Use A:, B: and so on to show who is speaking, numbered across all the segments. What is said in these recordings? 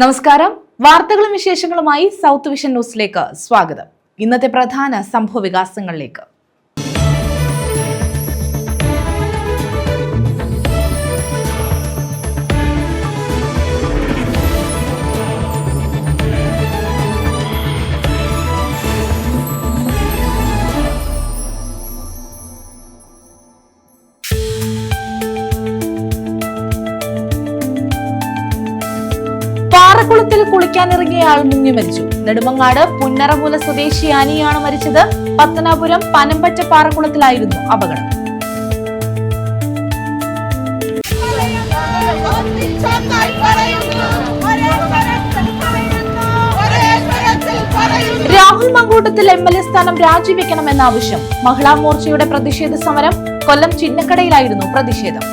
A: നമസ്കാരം. വാർത്തകളും വിശേഷങ്ങളുമായി സൗത്ത് വിഷൻ ന്യൂസിലേക്ക് സ്വാഗതം. ഇന്നത്തെ പ്രധാന സംഭവ വികാസങ്ങളിലേക്ക്. പാറക്കുളത്തിൽ കുളിക്കാനിറങ്ങിയ ആൾ മുങ്ങി മരിച്ചു. നെടുമങ്ങാട് പുന്നറമൂല സ്വദേശി അനിയാണ് മരിച്ചത്. പത്തനാപുരം പനമ്പറ്റ പാറക്കുളത്തിലായിരുന്നു അപകടം. രാഹുൽ മങ്കൂട്ടത്തിൽ MLA സ്ഥാനം രാജിവെക്കണമെന്ന ആവശ്യം. മഹിളാ മോർച്ചയുടെ പ്രതിഷേധ സമരം. കൊല്ലം ചിന്നക്കടയിലായിരുന്നു പ്രതിഷേധം.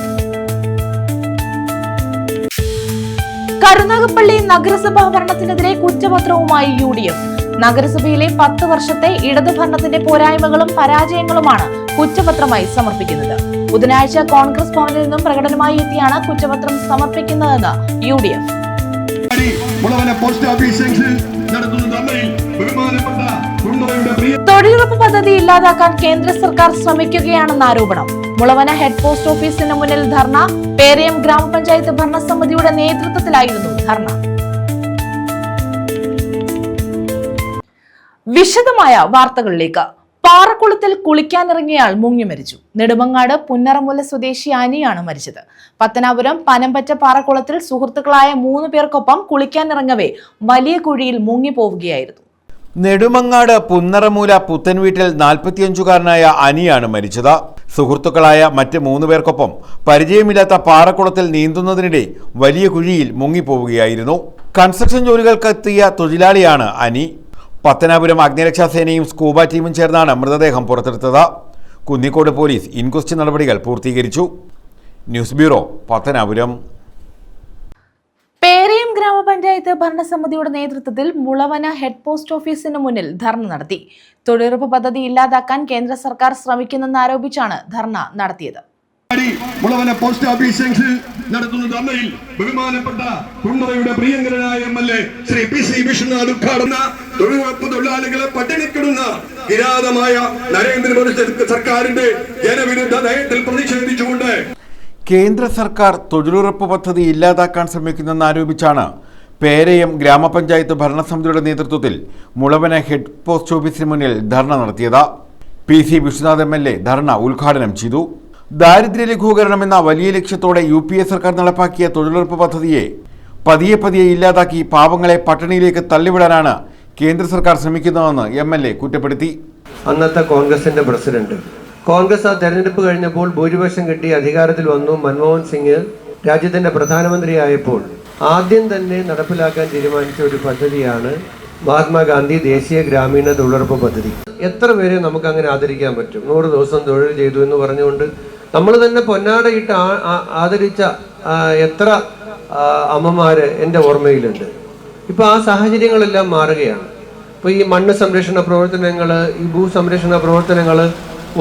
A: കരുനാഗപ്പള്ളി നഗരസഭാ ഭരണത്തിനെതിരെ കുറ്റപത്രവുമായി UDF. നഗരസഭയിലെ 10 വർഷത്തെ ഇടതു ഭരണത്തിന്റെ പോരായ്മകളും പരാജയങ്ങളുമാണ് കുറ്റപത്രമായി സമർപ്പിക്കുന്നത്. ബുധനാഴ്ച കോൺഗ്രസ് ഭവനിൽ നിന്നും പ്രകടനമായി എത്തിയാണ് കുറ്റപത്രം സമർപ്പിക്കുന്നതെന്ന് UDF. തൊഴിലുറപ്പ് പദ്ധതി ഇല്ലാതാക്കാൻ കേന്ദ്ര സർക്കാർ ശ്രമിക്കുകയാണെന്ന ആരോപണം. മുളവന ഹെഡ് പോസ്റ്റ് ഓഫീസിന് മുന്നിൽ ധർണ. പേരയം ഗ്രാമപഞ്ചായത്ത് ഭരണസമിതിയുടെ നേതൃത്വത്തിലായിരുന്നു ധർണ. വിശദമായ വാർത്തകളിലേക്ക്. പാറക്കുളത്തിൽ കുളിക്കാനിറങ്ങിയയാൾ മുങ്ങി മരിച്ചു. നെടുമങ്ങാട് പുന്നറമൂല സ്വദേശി അനിയാണ് മരിച്ചത്. പത്തനാപുരം പനമ്പറ്റ പാറക്കുളത്തിൽ സുഹൃത്തുക്കളായ 3 പേർക്കൊപ്പം കുളിക്കാനിറങ്ങവേ വലിയ കുഴിയിൽ മുങ്ങിപ്പോവുകയായിരുന്നു.
B: നെടുമങ്ങാട് പുന്നറമൂല പുത്തൻവീട്ടിൽ 45-കാരനായ അനിയാണ് മരിച്ചത്. സുഹൃത്തുക്കളായ മറ്റ് 3 പേർക്കൊപ്പം പരിചയമില്ലാത്ത പാറക്കുളത്തിൽ നീന്തുന്നതിനിടെ വലിയ കുഴിയിൽ മുങ്ങിപ്പോവുകയായിരുന്നു. കൺസ്ട്രക്ഷൻ ജോലികൾക്കെത്തിയ തൊഴിലാളിയാണ് അനി. പത്തനാപുരം അഗ്നിരക്ഷാസേനയും സ്കൂബ ടീമും ചേർന്നാണ് മൃതദേഹം പുറത്തെടുത്തത്. കുന്നിക്കോട് പോലീസ് ഇൻക്വസ്റ്റ് നടപടികൾ പൂർത്തീകരിച്ചു. News bureau, Pathanapuram.
A: പേരയം ഗ്രാമപഞ്ചായത്ത് ഭരണസമിതിയുടെ നേതൃത്വത്തിൽ മുളവന ഹെഡ് പോസ്റ്റ് ഓഫീസിന് മുന്നിൽ ധർണ നടത്തി. തൊഴിലുറപ്പ് പദ്ധതി ഇല്ലാതാക്കാൻ കേന്ദ്ര സർക്കാർ ശ്രമിക്കുന്നെന്ന് ആരോപിച്ചാണ് ധർണ നടത്തിയത്.
C: മുളവന പോസ്റ്റ് ഓഫീസിൽ നടത്തുന്ന ധർണയിൽ ബഹുമാനപ്പെട്ട കുണ്ടറയുടെ പ്രിയങ്കരനായ MLA ശ്രീ PC വിശ്വനാഥ് ഉദ്ഘാടന തൊഴിലുറപ്പ് തൊഴിലാളികളെ പട്ടിണിക്കിടുന്ന കിരാതമായ നരേന്ദ്രമോദി സർക്കാരിന്റെ ജനവിരുദ്ധ നയത്തിൽ പ്രതിഷേധിച്ചുകൊണ്ട്
B: കേന്ദ്ര സർക്കാർ തൊഴിലുറപ്പ് പദ്ധതി ഇല്ലാതാക്കാൻ ശ്രമിക്കുന്നെന്ന് ആരോപിച്ചാണ് പേരയം ഗ്രാമപഞ്ചായത്ത് ഭരണസമിതിയുടെ നേതൃത്വത്തിൽ മുളവന ഹെഡ് പോസ്റ്റ് ഓഫീസിന് മുന്നിൽ ധർണ നടത്തിയത്. PC വിശ്വനാഥ് MLA ധർണ ഉദ്ഘാടനം ചെയ്തു. ദാരിദ്ര്യ ലഘൂകരണം എന്ന വലിയ ലക്ഷ്യത്തോടെ UPA സർക്കാർ നടപ്പാക്കിയ തൊഴിലുറപ്പ് പദ്ധതിയെ പതിയെ ഇല്ലാതാക്കി പാവങ്ങളെ പട്ടിണിയിലേക്ക് തള്ളിവിടാനാണ് കേന്ദ്ര സർക്കാർ ശ്രമിക്കുന്നതെന്ന് MLA കുറ്റപ്പെടുത്തി.
D: അന്നത്തെ കോൺഗ്രസിന്റെ പ്രസിഡന്റ് കോൺഗ്രസ് ആ തെരഞ്ഞെടുപ്പ് കഴിഞ്ഞപ്പോൾ ഭൂരിപക്ഷം കിട്ടി അധികാരത്തിൽ വന്നു. മൻമോഹൻ സിംഗ് രാജ്യത്തിന്റെ പ്രധാനമന്ത്രിയായപ്പോൾ ആദ്യം തന്നെ നടപ്പിലാക്കാൻ തീരുമാനിച്ച ഒരു പദ്ധതിയാണ് മഹാത്മാഗാന്ധി ദേശീയ ഗ്രാമീണ തൊഴിലുറപ്പ് പദ്ധതി. എത്ര പേരെ നമുക്ക് അങ്ങനെ ആദരിക്കാൻ പറ്റും? 100 ദിവസം തൊഴിൽ ചെയ്തു എന്ന് പറഞ്ഞുകൊണ്ട് നമ്മൾ തന്നെ പൊന്നാടയിട്ട് ആദരിച്ച എത്ര അമ്മമാര് എൻ്റെ ഓർമ്മയിലുണ്ട്. ഇപ്പൊ ആ സാഹചര്യങ്ങളെല്ലാം മാറുകയാണ്. ഇപ്പൊ ഈ മണ്ണ് സംരക്ഷണ പ്രവർത്തനങ്ങൾ, ഈ ഭൂസംരക്ഷണ പ്രവർത്തനങ്ങൾ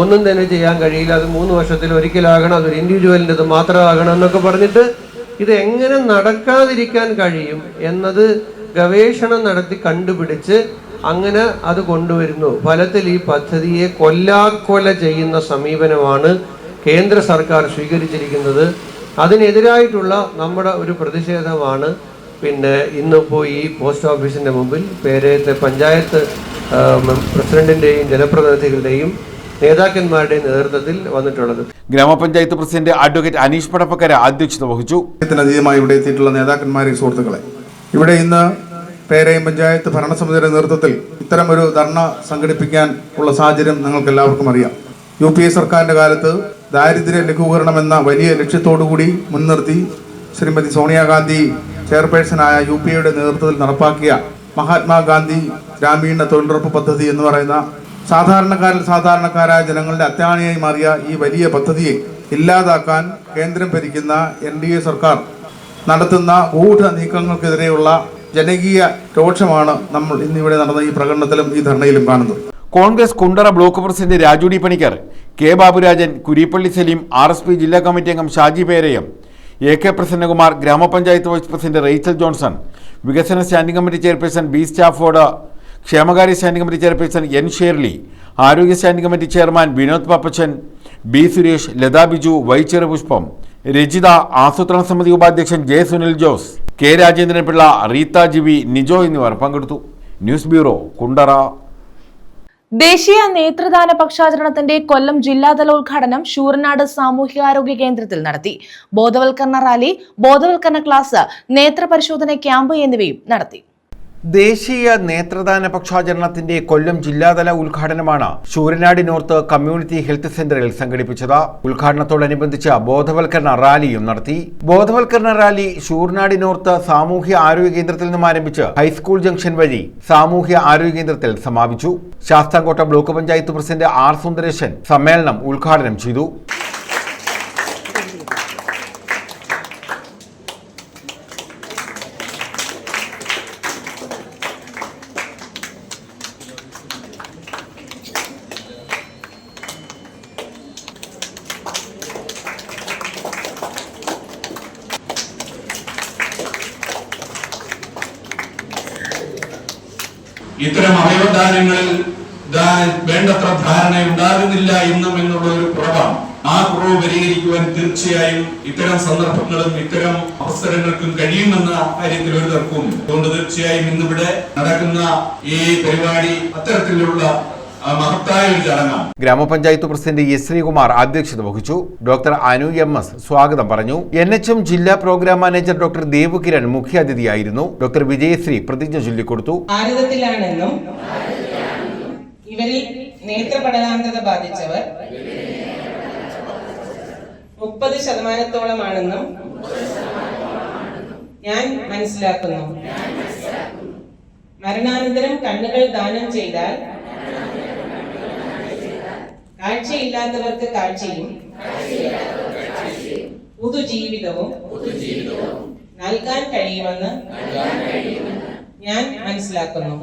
D: ഒന്നും തന്നെ ചെയ്യാൻ കഴിയില്ല. അത് 3 വർഷത്തിൽ ഒരിക്കലാകണം, അതൊരു ഇൻഡിവിജ്വലിൻ്റെത് മാത്രമാകണം എന്നൊക്കെ പറഞ്ഞിട്ട് ഇത് എങ്ങനെ നടക്കാതിരിക്കാൻ കഴിയും എന്നത് ഗവേഷണം നടത്തി കണ്ടുപിടിച്ച് അങ്ങനെ അത് കൊണ്ടുവരുന്നു. ഫലത്തിൽ ഈ പദ്ധതിയെ കൊല്ലാക്കൊല ചെയ്യുന്ന സമീപനമാണ് കേന്ദ്ര സർക്കാർ സ്വീകരിച്ചിരിക്കുന്നത്. അതിനെതിരായിട്ടുള്ള നമ്മുടെ ഒരു പ്രതിഷേധമാണ് ഇന്നിപ്പോൾ ഈ പോസ്റ്റ് ഓഫീസിൻ്റെ മുമ്പിൽ പേരയത്തെ പഞ്ചായത്ത് പ്രസിഡന്റിൻ്റെയും ജനപ്രതിനിധികളുടെയും നേതാക്കന്മാരുടെ നേതൃത്വത്തിൽ വന്നിട്ടുള്ളത്.
B: ഗ്രാമപഞ്ചായത്ത് പ്രസിഡന്റ് അഡ്വക്കേറ്റ് അനീഷ് പടപ്പക്കര അധ്യക്ഷത വഹിച്ചു.
E: അതീതമായി ഇവിടെ എത്തിയിട്ടുള്ള നേതാക്കന്മാരെ, സുഹൃത്തുക്കളെ, ഇവിടെ ഇന്ന് പേരയം പഞ്ചായത്ത് ഭരണസമിതിയുടെ നേതൃത്വത്തിൽ ഇത്തരമൊരു ധർണ സംഘടിപ്പിക്കാൻ ഉള്ള സാഹചര്യം നിങ്ങൾക്ക് എല്ലാവർക്കും അറിയാം. UPA സർക്കാരിന്റെ കാലത്ത് ദാരിദ്ര്യ ലഘൂകരണം എന്ന വലിയ ലക്ഷ്യത്തോടുകൂടി മുൻനിർത്തി ശ്രീമതി സോണിയാഗാന്ധി ചെയർപേഴ്സണായ UPAയുടെ നേതൃത്വത്തിൽ നടപ്പാക്കിയ മഹാത്മാഗാന്ധി ഗ്രാമീണ തൊഴിലുറപ്പ് പദ്ധതി എന്ന് പറയുന്ന സാധാരണക്കാരായ ജനങ്ങളുടെ അത്യാണിയായി മാറിയ ഈ വലിയ പദ്ധതിയെ ഇല്ലാതാക്കാൻ കേന്ദ്രം ഭരിക്കുന്ന NDA സർക്കാർ നടത്തുന്ന ഗൂഢ നീക്കങ്ങൾക്കെതിരെയുള്ള ജനകീയ രോക്ഷമാണ് നമ്മൾ ഇന്നിവിടെ നടന്ന ഈ പ്രകടനത്തിലും ഈ ധർണയിലും കാണുന്നത്.
B: Congress Kundara block president Raju D Panicker, K Baburajan, Kurippally Saleem, RSP ജില്ലാ കമ്മിറ്റി അംഗം ഷാജി പേരയം, AK പ്രസന്നകുമാർ, ഗ്രാമപഞ്ചായത്ത് വൈസ് പ്രസിഡന്റ് റേച്ചൽ ജോൺസൺ, വികസന standing committee chairperson B Stafford, ക്ഷേമകാര്യ standing committee chairperson N Shirley, ആരോഗ്യ standing committee chairman Vinod Pappachan, B Suresh, Latha Biju, Y Cherupushpam, Rajitha, ആസൂത്രണ സമിതി ഉപാധ്യക്ഷൻ J സുനിൽ ജോസ്, K രാജേന്ദ്രൻപിള്ള, റീത്ത ജിവി, നിജോ എന്നിവർ പങ്കെടുത്തു. News bureau, Kundara.
A: ദേശീയ നേത്രദാന പക്ഷാചരണത്തിന്റെ കൊല്ലം ജില്ലാതല ഉദ്ഘാടനം ശൂരനാട് സാമൂഹികാരോഗ്യ കേന്ദ്രത്തിൽ നടത്തി. ബോധവൽക്കരണ റാലി, ബോധവൽക്കരണ ക്ലാസ്, നേത്രപരിശോധന ക്യാമ്പ് എന്നിവയും നടത്തി.
B: ദേശീയ നേത്രദാന പക്ഷാചരണത്തിന്റെ കൊല്ലം ജില്ലാതല ഉദ്ഘാടനമാണ് ശൂരനാട് നോർത്ത് കമ്മ്യൂണിറ്റി ഹെൽത്ത് സെന്ററിൽ സംഘടിപ്പിച്ചത്. ഉദ്ഘാടനത്തോടനുബന്ധിച്ച് ബോധവൽക്കരണ റാലിയും നടത്തി. ബോധവൽക്കരണ റാലി ശൂരനാട് നോർത്ത് സാമൂഹ്യ ആരോഗ്യ കേന്ദ്രത്തിൽ നിന്നും ആരംഭിച്ച് ഹൈസ്കൂൾ ജംഗ്ഷൻ വഴി സാമൂഹ്യ ആരോഗ്യ കേന്ദ്രത്തിൽ സമാപിച്ചു. Sasthamkotta block panchayat president R Sundaresan സമ്മേളനം ഉദ്ഘാടനം ചെയ്തു.
F: ഇത്തരം അവയവദാനങ്ങളിൽ വേണ്ടത്ര ധാരണ ഉണ്ടാകുന്നില്ല എന്നുള്ള ഒരു കുറവാണ്. ആ കുറവ് പരിഹരിക്കുവാൻ തീർച്ചയായും ഇത്തരം സന്ദർഭങ്ങളും ഇത്തരം അവസരങ്ങൾക്കും കഴിയുമെന്ന കാര്യത്തിൽ ഒരു തർക്കവുമില്ല. അതുകൊണ്ട് തീർച്ചയായും ഇന്നിവിടെ നടക്കുന്ന ഈ പരിപാടി അത്തരത്തിലുള്ള മഹത്തായ ഒരു ചടങ്ങാണ്.
B: ഗ്രാമപഞ്ചായത്ത് പ്രസിഡന്റ് S ശ്രീകുമാർ അധ്യക്ഷത വഹിച്ചു. ഡോക്ടർ അനു MS സ്വാഗതം പറഞ്ഞു. NHM ജില്ലാ പ്രോഗ്രാം മാനേജർ ഡോക്ടർ ദേവുകിരൺ മുഖ്യാതിഥിയായിരുന്നു. ഡോക്ടർ വിജയശ്രീ പ്രതിജ്ഞ ചൊല്ലിക്കൊടുത്തു.
G: ഭാരതത്തിലാണെന്നും ഇവരിൽ നേത്രപടലാന്തത ബാധിച്ചവർ 30% ഞാൻ മനസ്സിലാക്കുന്നു. മരണാനന്തരം കണ്ണുകൾ ദാനം ചെയ്താൽ കാഴ്ചയില്ലാത്തവർക്ക് കാഴ്ചയും പുതുജീവിതവും നൽകാൻ കഴിയുമെന്ന് ഞാൻ മനസ്സിലാക്കുന്നു.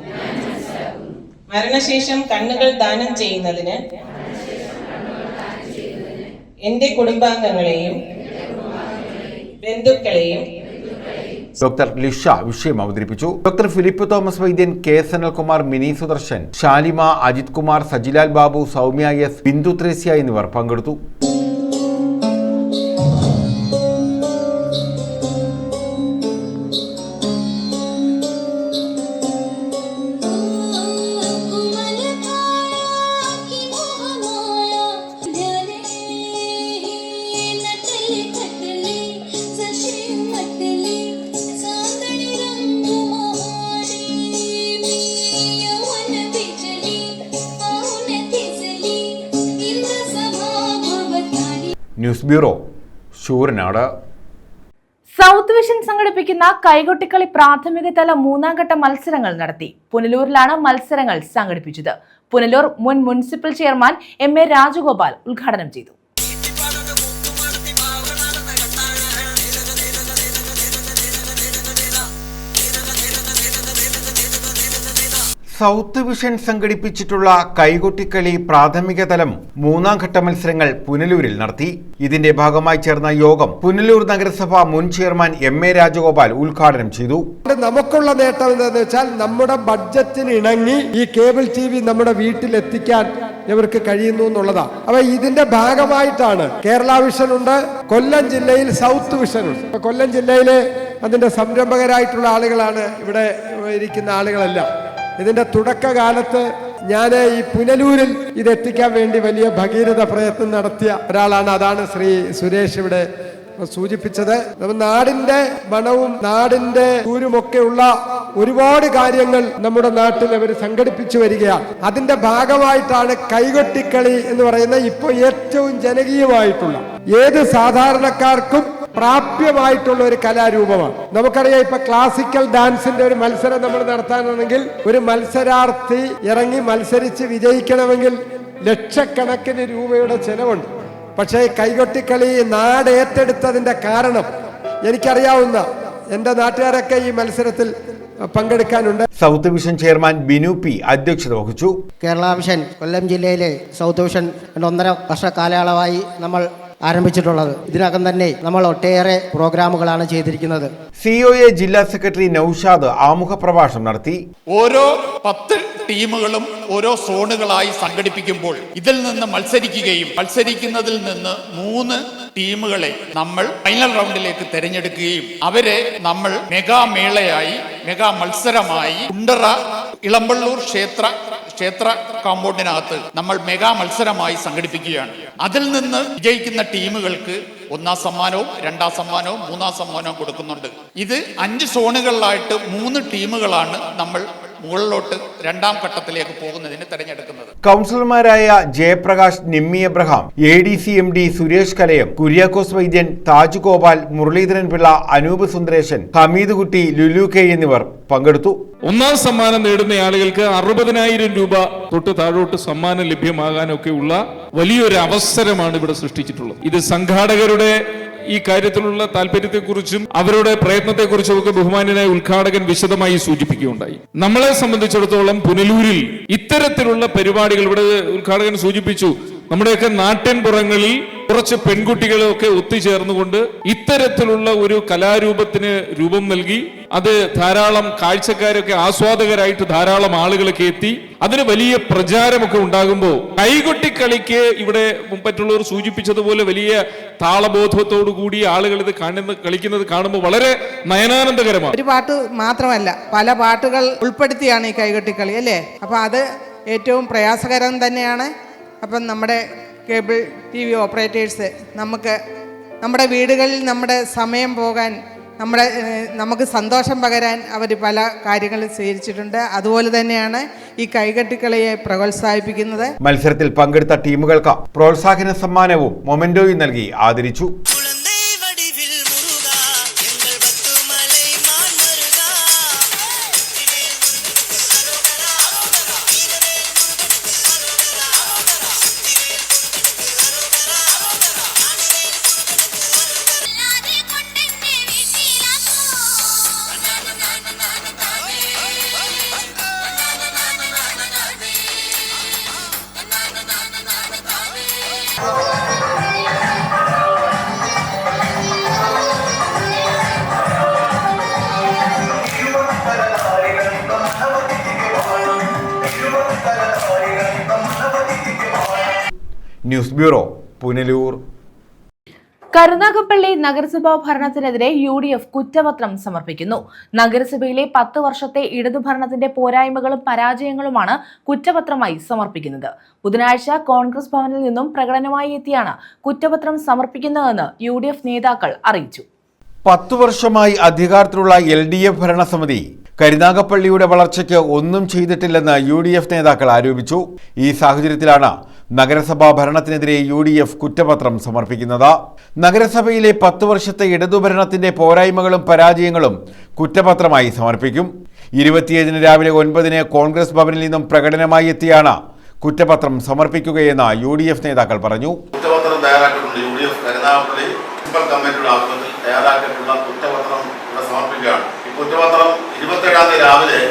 G: മരണശേഷം കണ്ണുകൾ ദാനം ചെയ്യുന്നതിന് എന്റെ കുടുംബാംഗങ്ങളെയും ബന്ധുക്കളെയും
B: ഡോക്ടർ ലിഷ വിഷയം അവതരിപ്പിച്ചു. Doctor Philip Thomas Vaidyan, K Sanalkumar, Mini Sudarshan, Shalima, Ajith Kumar, Sajilal Babu, Soumya S, Bindu Thresia എന്നിവർ പങ്കെടുത്തു. News bureau, Sooranad.
A: South Vision സംഘടിപ്പിക്കുന്ന കൈകൊട്ടിക്കളി പ്രാഥമിക തല 3ാം ഘട്ട മത്സരങ്ങൾ നടത്തി. പുനലൂരിലാണ് മത്സരങ്ങൾ സംഘടിപ്പിച്ചത്. പുനലൂർ മുൻ മുനിസിപ്പൽ ചെയർമാൻ MA രാജഗോപാൽ ഉദ്ഘാടനം ചെയ്തു.
B: സൗത്ത് വിഷൻ സംഘടിപ്പിച്ചിട്ടുള്ള കൈകൊട്ടിക്കളി പ്രാഥമിക തലം 3ാം ഘട്ട മത്സരങ്ങൾ പുനലൂരിൽ നടത്തി. ഇതിന്റെ ഭാഗമായി ചേർന്ന യോഗം പുനലൂർ നഗരസഭ മുൻ ചെയർമാൻ MA രാജഗോപാൽ ഉദ്ഘാടനം ചെയ്തു.
H: നമുക്കുള്ള നേട്ടം എന്താണെന്ന് വെച്ചാൽ നമ്മുടെ ബഡ്ജറ്റിന് ഇണങ്ങി ഈ കേബിൾ TV നമ്മുടെ വീട്ടിൽ എത്തിക്കാൻ ഇവർക്ക് കഴിയുന്നു എന്നുള്ളതാണ്. അപ്പൊ ഇതിന്റെ ഭാഗമായിട്ടാണ് കേരള വിഷൻ ഉണ്ട്, കൊല്ലം ജില്ലയിൽ സൗത്ത് വിഷൻ ഉണ്ട്. കൊല്ലം ജില്ലയിലെ അതിന്റെ സംരംഭകരായിട്ടുള്ള ആളുകളാണ് ഇവിടെ ഇരിക്കുന്ന ആളുകളെല്ലാം. ഇതിന്റെ തുടക്കകാലത്ത് ഞാൻ ഈ പുനലൂരിൽ ഇതെത്തിക്കാൻ വേണ്ടി വലിയ ഭഗീരഥ പ്രയത്നം നടത്തിയ ഒരാളാണ്. അതാണ് ശ്രീ സുരേഷ് ഇവിടെ സൂചിപ്പിച്ചത്. നാടിന്റെ മണവും നാടിന്റെ ൂരുമൊക്കെയുള്ള ഒരുപാട് കാര്യങ്ങൾ നമ്മുടെ നാട്ടിൽ അവർ സംഘടിപ്പിച്ചു വരികയാണ്. അതിന്റെ ഭാഗമായിട്ടാണ് കൈകൊട്ടിക്കളി എന്ന് പറയുന്ന ഇപ്പോൾ ഏറ്റവും ജനകീയമായിട്ടുള്ള ഏത് സാധാരണക്കാർക്കും പ്രാപ്യമായിട്ടുള്ള ഒരു കലാരൂപമാണ്. നമുക്കറിയാം, ഇപ്പൊ ക്ലാസിക്കൽ ഡാൻസിന്റെ ഒരു മത്സരം നമ്മൾ നടത്താനാണെങ്കിൽ ഒരു മത്സരാർത്ഥി ഇറങ്ങി മത്സരിച്ച് വിജയിക്കണമെങ്കിൽ ലക്ഷക്കണക്കിന് രൂപയുടെ ചെലവുണ്ട്. പക്ഷേ കൈകൊട്ടിക്കളി നാട് ഏറ്റെടുത്തതിന്റെ കാരണം എനിക്കറിയാവുന്ന എൻ്റെ നാട്ടുകാരൊക്കെ ഈ മത്സരത്തിൽ പങ്കെടുക്കാനുണ്ട്.
B: South Vision chairman Binu P അധ്യക്ഷത വഹിച്ചു.
I: കേരള വിഷൻ കൊല്ലം ജില്ലയിലെ സൗത്ത് വിഷൻ 1.5 വർഷ കാലയളവായി നമ്മൾ ആരംഭിച്ചിട്ടുള്ളത്. ഇതിനകം തന്നെ നമ്മൾ ഒട്ടേറെ പ്രോഗ്രാമുകളാണ് ചെയ്തിരിക്കുന്നത്.
B: COA ജില്ലാ സെക്രട്ടറി നൌഷാദ് ആമുഖ പ്രഭാഷണം നടത്തി.
J: ഓരോ 10 ടീമുകളും ഓരോ സോണുകളായി സംഘടിപ്പിക്കുമ്പോൾ ഇതിൽ നിന്ന് മത്സരിക്കുന്നതിൽ നിന്ന് 3 ടീമുകളെ നമ്മൾ ഫൈനൽ റൗണ്ടിലേക്ക് തിരഞ്ഞെടുക്കുകയും അവരെ നമ്മൾ മെഗാ മത്സരമായി കുണ്ടറ ഇളമ്പള്ളൂർ ക്ഷേത്ര കോമ്പൗണ്ടിനകത്ത് നമ്മൾ മെഗാ മത്സരമായി സംഘടിപ്പിക്കുകയാണ്. അതിൽ നിന്ന് വിജയിക്കുന്ന ടീമുകൾക്ക് 1ാം സമ്മാനവും 2ാം സമ്മാനവും 3ാം സമ്മാനവും കൊടുക്കുന്നുണ്ട്. ഇത് 5 സോണുകളിലായിട്ട് 3 ടീമുകളാണ് നമ്മൾ മുകളിലോട്ട് 2ാം ഘട്ടത്തിലേക്ക് പോകുന്നതിന് തെരഞ്ഞെടുക്കുന്നത്.
B: കൗൺസിലർമാരായ Jayaprakash, Nimmi Abraham, ADC MD Suresh Kalayam, Kuriakose Vaidyan, Taj Gopal, Muraleedharan Pillai, Anoop Sundaresan, Hameed കുട്ടി, ലുലു കെ എന്നിവർ പങ്കെടുത്തു.
K: 1ാം സമ്മാനം നേടുന്ന ആളുകൾക്ക് 60,000 രൂപ തൊട്ട് താഴോട്ട് സമ്മാനം ലഭ്യമാകാനൊക്കെ ഉള്ള വലിയൊരു അവസരമാണ് ഇവിടെ സൃഷ്ടിച്ചിട്ടുള്ളത്. ഇത് സംഘാടകരുടെ ഈ കാര്യത്തിലുള്ള താല്പര്യത്തെക്കുറിച്ചും അവരുടെ പ്രയത്നത്തെക്കുറിച്ചും ഒക്കെ ബഹുമാന്യനായ ഉദ്ഘാടകൻ വിശദമായി സൂചിപ്പിക്കുകയുണ്ടായി. നമ്മളെ സംബന്ധിച്ചിടത്തോളം പുനലൂരിൽ ഇത്തരത്തിലുള്ള പരിപാടികൾ ഇവിടെ ഉദ്ഘാടകൻ സൂചിപ്പിച്ചു. നമ്മുടെയൊക്കെ നാട്ടിൻപുറങ്ങളിൽ കുറച്ച് പെൺകുട്ടികളൊക്കെ ഒത്തുചേർന്നുകൊണ്ട് ഇത്തരത്തിലുള്ള ഒരു കലാരൂപത്തിന് രൂപം നൽകി അത് ധാരാളം കാഴ്ചക്കാരൊക്കെ ആസ്വാദകരായിട്ട് ധാരാളം ആളുകളൊക്കെ എത്തി അതിന് വലിയ പ്രചാരമൊക്കെ ഉണ്ടാകുമ്പോൾ കൈകൊട്ടിക്കളിക്ക് ഇവിടെ മറ്റുള്ളവർ സൂചിപ്പിച്ചതുപോലെ വലിയ താളബോധത്തോടു കൂടി ആളുകൾ ഇത് കളിക്കുന്നത് കാണുമ്പോൾ വളരെ നയനാനന്ദകരമാണ്.
L: ഒരു പാട്ട് മാത്രമല്ല, പല പാട്ടുകൾ ഉൾപ്പെടുത്തിയാണ് ഈ കൈകൊട്ടിക്കളി അല്ലേ. അപ്പം അത് ഏറ്റവും പ്രയാസകരം തന്നെയാണ്. അപ്പം നമ്മുടെ കേബിൾ TV ഓപ്പറേറ്റേഴ്സ് നമ്മുടെ വീടുകളിൽ നമ്മുടെ സമയം പോകാൻ നമുക്ക് സന്തോഷം പകരാൻ അവർ പല കാര്യങ്ങളും സ്വീകരിച്ചിട്ടുണ്ട്. അതുപോലെ തന്നെയാണ് ഈ കൈകൊട്ടിക്കളിയെ പ്രോത്സാഹിപ്പിക്കുന്നത്.
B: മത്സരത്തിൽ പങ്കെടുത്ത ടീമുകൾക്ക് പ്രോത്സാഹന സമ്മാനവും മൊമെന്റോയും നൽകി ആദരിച്ചു. News bureau, Punalur.
A: കരുനാഗപ്പള്ളി നഗരസഭാ ഭരണത്തിനെതിരെ UDF കുറ്റപത്രം സമർപ്പിക്കുന്നു. നഗരസഭയിലെ 10 വർഷത്തെ ഇടതുഭരണത്തിന്റെ പോരായ്മകളും പരാജയങ്ങളുമാണ് കുറ്റപത്രമായി സമർപ്പിക്കുന്നത്. ബുധനാഴ്ച കോൺഗ്രസ് ഭവനിൽ നിന്നും പ്രകടനമായി എത്തിയാണ് കുറ്റപത്രം സമർപ്പിക്കുന്നതെന്ന് UDF നേതാക്കൾ അറിയിച്ചു.
B: 10 വർഷമായി അധികാരത്തിലുള്ള LDF ഭരണസമിതി കരുനാഗപ്പള്ളിയുടെ വളർച്ചയ്ക്ക് ഒന്നും ചെയ്തിട്ടില്ലെന്ന് UDF നേതാക്കൾ ആരോപിച്ചു. ഈ സാഹചര്യത്തിലാണ് നഗരസഭാ ഭരണത്തിനെതിരെ UDF കുറ്റപത്രം സമർപ്പിക്കുന്നത്. നഗരസഭയിലെ 10 വർഷത്തെ ഇടതുഭരണത്തിന്റെ പോരായ്മകളും പരാജയങ്ങളും കുറ്റപത്രമായി സമർപ്പിക്കും. 27 രാവിലെ 9 കോൺഗ്രസ് ഭവനിൽ നിന്നും പ്രകടനമായി എത്തിയാണ് കുറ്റപത്രം സമർപ്പിക്കുകയെന്ന് UDF നേതാക്കൾ പറഞ്ഞു.
M: കുറ്റപത്രം തയ്യാറാക്കിയിട്ടുണ്ട്. UDF കരുനാഗപ്പള്ളി മുനിസിപ്പൽ കമ്മിറ്റിയുടെ ആഭിമുഖ്യത്തിൽ തയ്യാറാക്കിയിട്ടുള്ള കുറ്റപത്രം ഇവിടെ സമർപ്പിക്കുകയാണ്. ഈ കുറ്റപത്രം 27 രാവിലെ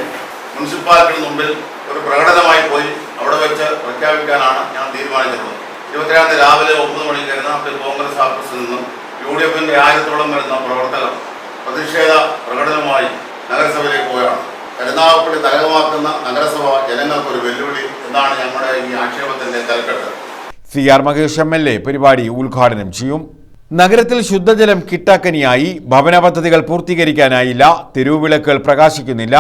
M: മുനിസിപ്പാലിറ്റിയുടെ മുമ്പിൽ ഒരു പ്രകടനമായി പോയി അവിടെ വെച്ച് പ്രഖ്യാപിക്കാനാണ് ഞാൻ തീരുമാനിച്ചിട്ടുള്ളത്. 27 രാവിലെ 9 മണിക്ക് കരുനാഗപ്പള്ളി കോൺഗ്രസ് ഓഫീസിൽ നിന്നും UDFന്റെ 1000-ഓളം വരുന്ന പ്രവർത്തകർ പ്രതിഷേധ പ്രകടനവുമായി നഗരസഭയിലേക്ക് പോവുകയാണ്. കരുനാഗപ്പള്ളി തലകമാക്കുന്ന നഗരസഭ ജനങ്ങൾക്ക് ഒരു വെല്ലുവിളി എന്നാണ് ഞങ്ങളുടെ ഈ ആക്ഷേപത്തിന്റെ തലക്കെട്ട്.
B: CR മഹേഷ് MLA പരിപാടി ഉദ്ഘാടനം ചെയ്യും. നഗരത്തിൽ ശുദ്ധജലം കിട്ടാക്കനിയായി. ഭവന പദ്ധതികൾ പൂർത്തീകരിക്കാനായില്ല. തെരുവുവിളക്കുകൾ പ്രകാശിക്കുന്നില്ല.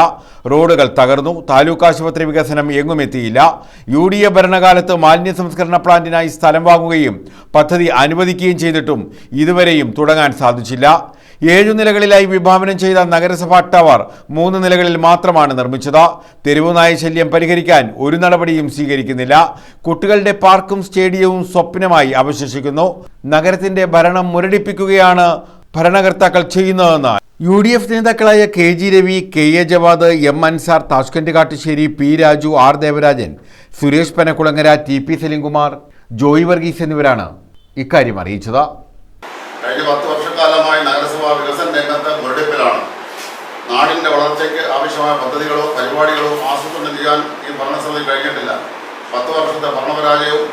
B: റോഡുകൾ തകർന്നു. താലൂക്ക് ആശുപത്രി വികസനം എങ്ങുമെത്തിയില്ല. UDF ഭരണകാലത്ത് മാലിന്യ സംസ്കരണ പ്ലാന്റിനായി സ്ഥലം വാങ്ങുകയും പദ്ധതി അനുവദിക്കുകയും ചെയ്തിട്ടും ഇതുവരെയും തുടങ്ങാൻ സാധിച്ചില്ല. 7 നിലകളിലായി വിഭാവനം ചെയ്ത നഗരസഭാ ടവർ 3 നിലകളിൽ മാത്രമാണ് നിർമ്മിച്ചത്. തെരുവുനായ ശല്യം പരിഹരിക്കാൻ ഒരു നടപടിയും സ്വീകരിക്കുന്നില്ല. കുട്ടികളുടെ പാർക്കും സ്റ്റേഡിയവും സ്വപ്നമായി അവശേഷിക്കുന്നു. നഗരത്തിന്റെ ഭരണം മുരടിപ്പിക്കുകയാണ് ഭരണകർത്താക്കൾ ചെയ്യുന്നതെന്ന് UDF നേതാക്കളായ KG Ravi, KA Jawad, M Ansar, Tashkent Kattussery, P Raju, R Devarajan, Suresh Panakkulangara, TP Salimkumar, Joy Varghese എന്നിവരാണ് ഇക്കാര്യം അറിയിച്ചത്.
M: കഴിഞ്ഞ 10 വർഷക്കാലമായി നഗരസഭാ വികസന രംഗത്ത് മുരടിപ്പിലാണ്. നാടിന്റെ വളർച്ചയ്ക്ക് ആവശ്യമായ പദ്ധതികളോ പരിപാടികളോ ആസൂത്രണം ചെയ്യാൻ ഈ ഭരണസമിതി കഴിഞ്ഞിട്ടില്ല. 10 വർഷത്തെ ഭരണപരാജയവും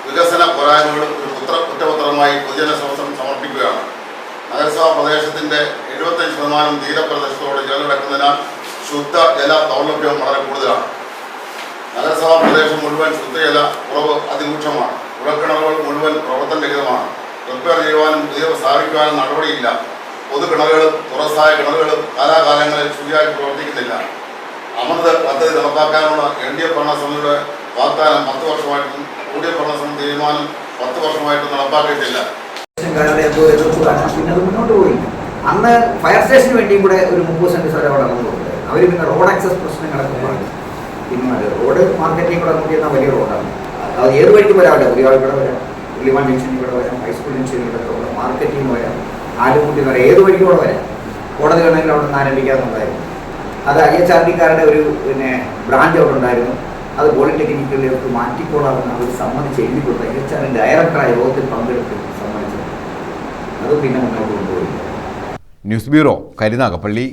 M: വികസന പോരായ്മകളും ഒരു കുറ്റപത്രമായി ഭാഗമായി പൊതുജന സമർപ്പിക്കുകയാണ്. നഗരസഭാ പ്രദേശത്തിൻ്റെ 75% തീരപ്രദേശത്തോട് ചേർന്ന് കിടക്കുന്നതിനാൽ ശുദ്ധ ജല ദൗർലഭ്യം വളരെ കൂടുതലാണ്. നഗരസഭാ പ്രദേശം മുഴുവൻ ശുദ്ധജല കുറവ് അതിരൂക്ഷമാണ്. കുഴൽക്കിണറുകൾ മുഴുവൻ പ്രവർത്തനരഹിതമാണ്. റിപ്പയർ ചെയ്യുവാനും പുതിയ സ്ഥാപിക്കുവാനും നടപടിയില്ല. പൊതുകിണറുകളും തുറസായ കിണറുകളും കാലാകാലങ്ങളിൽ ശുചിയായി പ്രവർത്തിക്കുന്നില്ല. അമൃത് പദ്ധതി നടപ്പാക്കാനുള്ള LDF ഭരണസമിതിയുടെ വാഗ്ദാനം 10 വർഷമായിട്ടും UDF ഭരണസമിതി തീരുമാനം 10 വർഷമായിട്ടും നടപ്പാക്കിയിട്ടില്ല.
N: പിന്നെ അത് മുന്നോട്ട് പോയില്ല. അന്ന് ഫയർ സ്റ്റേഷന് വേണ്ടിയും കൂടെ ഒരു 30 സെന്റ് സ്ഥലം അവിടെ നടന്നുകൊണ്ട് അവർ പിന്നെ റോഡ് ആക്സസ് പ്രശ്നങ്ങളൊക്കെ പറഞ്ഞു. പിന്നെ റോഡ് മാർക്കറ്റിൽ കൂടെ നോക്കിയിരുന്ന വലിയ റോഡാണ്. അത് ഏത് വഴിക്ക് വരാം, അവിടെ പുതിയ ഇവിടെ വരാം, പുള്ളിമാൻ ജംഗ്ഷനിൽ കൂടെ വരാം, ഹൈസ്കൂൾ ജംഗ്ഷനിൽ കൂടെ മാർക്കറ്റിൽ നിന്ന് വരാം, ആലുമുട്ടി വരാം, ഏത് വഴിക്കൂടെ വരാം. കോടതി വേണമെങ്കിൽ അവിടെ നിന്ന് ആരംഭിക്കാറുണ്ടായിരുന്നു. അത് IHRDക്കാരുടെ ഒരു ബ്രാഞ്ച് അവിടെ ഉണ്ടായിരുന്നു. അത് പോളിടെക്നിക്കിലേക്ക് മാറ്റിക്കോളാമെന്ന് അവർ സമ്മതിച്ച് എഴുതി കൊടുത്ത IHR ഡയറക്ടറായ യോഗത്തിൽ പങ്കെടുത്ത് സമ്മതിച്ചു. അത് പിന്നെ മുന്നോട്ട് കൊണ്ടുപോയി.
B: News bureau, Karunagappally.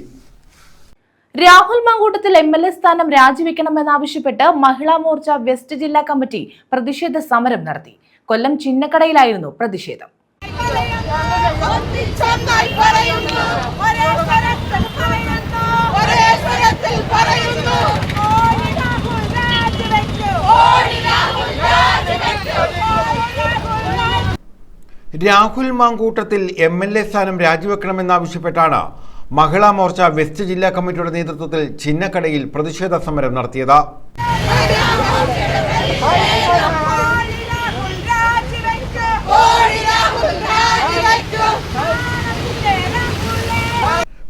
A: Rahul Mamkootathil MLA സ്ഥാനം രാജിവെക്കണമെന്നാവശ്യപ്പെട്ട് മഹിളാ മോർച്ച വെസ്റ്റ് ജില്ലാ കമ്മിറ്റി പ്രതിഷേധ സമരം നടത്തി. കൊല്ലം ചിന്നക്കടയിലായിരുന്നു പ്രതിഷേധം.
B: രാഹുൽ മാങ്കൂട്ടത്തിൽ MLA സ്ഥാനം രാജിവെക്കണമെന്നാവശ്യപ്പെട്ടാണ് മഹിളാ മോർച്ച വെസ്റ്റ് ജില്ലാ കമ്മിറ്റിയുടെ നേതൃത്വത്തിൽ ചിന്നക്കടയിൽ പ്രതിഷേധ സമരം നടത്തിയത്.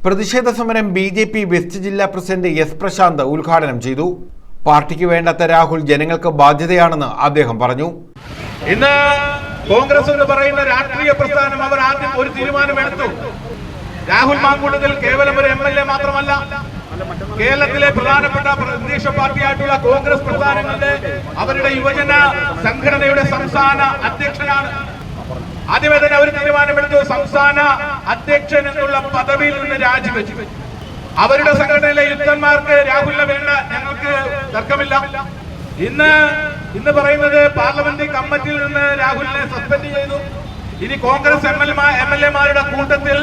B: പ്രതിഷേധ സമരം BJP വെസ്റ്റ് ജില്ലാ പ്രസിഡന്റ് S പ്രശാന്ത് ഉദ്ഘാടനം ചെയ്തു. പാർട്ടിക്ക് വേണ്ടാത്ത രാഹുൽ ജനങ്ങൾക്ക് ബാധ്യതയാണെന്ന് അദ്ദേഹം പറഞ്ഞു.
O: ഇന്ന് കോൺഗ്രസ് എന്ന് പറയുന്ന രാഷ്ട്രീയ പ്രസ്ഥാനം അവർ ആദ്യം ഒരു തീരുമാനമെടുത്തു. രാഹുൽ മാങ്കൂട്ടത്തിൽ കേവലം ഒരു MLA മാത്രമല്ല, കേരളത്തിലെ പ്രധാനപ്പെട്ട പ്രതിപക്ഷ പാർട്ടിയായിട്ടുള്ള കോൺഗ്രസ് പ്രസ്ഥാനങ്ങളുടെ അവരുടെ യുവജന സംഘടനയുടെ സംസ്ഥാന അധ്യക്ഷനാണ്. ആദ്യമേ തന്നെ അവർ തീരുമാനമെടുത്തു, സംസ്ഥാന അധ്യക്ഷൻ എന്നുള്ള പദവിയിൽ നിന്ന് രാജിവെച്ചു. അവരുടെ സംഘടനയിലെ യുദ്ധന്മാർക്ക് രാഹുലിനെ വേണ്ട, ഞങ്ങൾക്ക് തർക്കമില്ല. ഇന്ന് പറയുന്നത് പാർലമെന്റ് കമ്മിറ്റിയിൽ നിന്ന് രാഹുലിനെ സസ്പെൻഡ് ചെയ്തു. ഇനി കോൺഗ്രസ് MLA-മാരുടെ കൂട്ടത്തിൽ